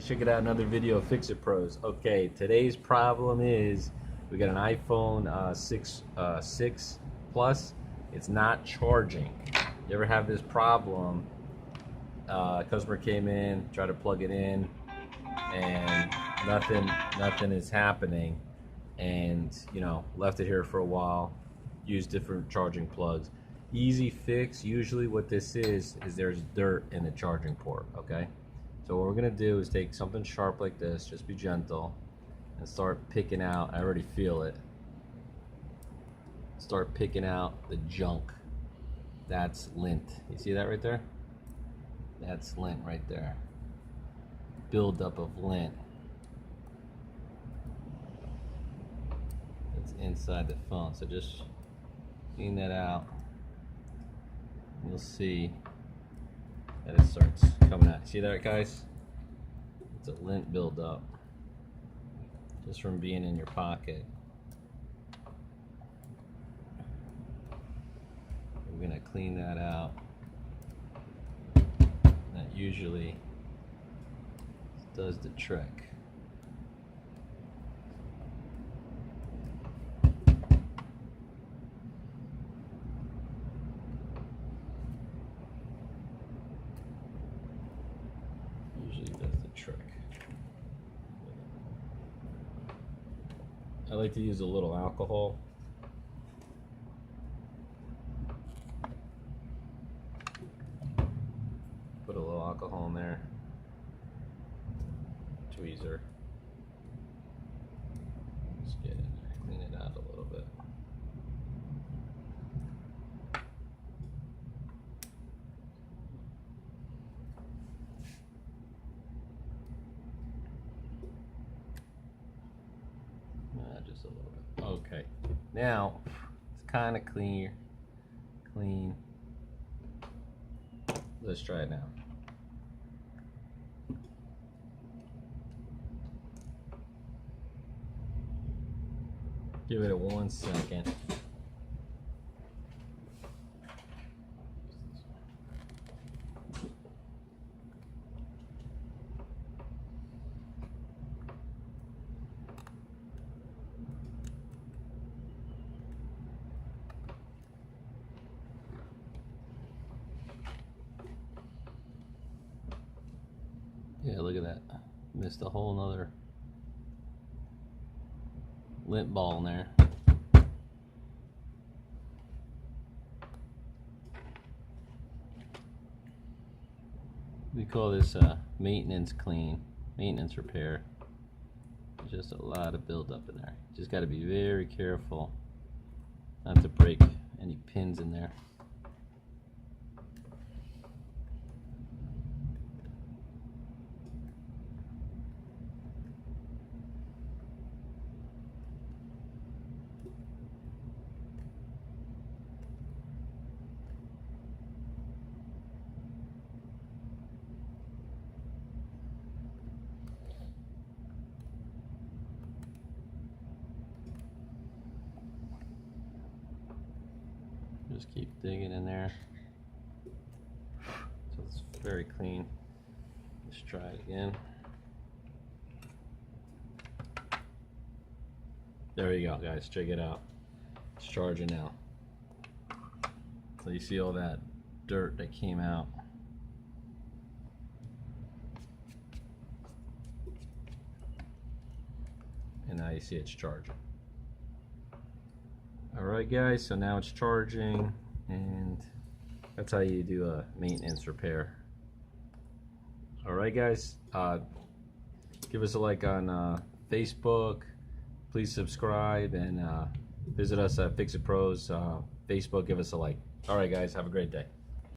Check it out, another video of Fix It Pros. Okay, today's problem is we got an iPhone 6 Plus. It's not charging. You ever have this problem? Customer came in, tried to plug it in, and nothing is happening. And left it here for a while. Used different charging plugs. Easy fix. Usually, what this is there's dirt in the charging port. Okay. So what we're gonna do is take something sharp like this, just be gentle, and start picking out, I already feel it, start picking out the junk. That's lint. You see that right there? That's lint right there. Buildup of lint. It's inside the phone, so just clean that out. You'll see that it starts coming out. See that, guys? It's a lint buildup just from being in your pocket. We're gonna clean that out. That usually does the trick. Trick. I like to use a little alcohol. Put a little alcohol in there. Tweezer. Just get in there, clean it out a little bit. Just a little bit. Okay, now it's kind of clean. Let's try it now. Give it a 1 second. Yeah, look at that. Missed a whole nother lint ball in there. We call this maintenance clean, maintenance repair. Just a lot of buildup in there. Just got to be very careful not to break any pins in there. Just keep digging in there. So it's very clean. Let's try it again. There you go, guys. Check it out. It's charging now. So you see all that dirt that came out. And now you see it's charging. Alright guys, so now it's charging, and that's how you do a maintenance repair. Alright guys, give us a like on Facebook, please subscribe, and visit us at Fix It Pros Facebook, give us a like. Alright guys, have a great day.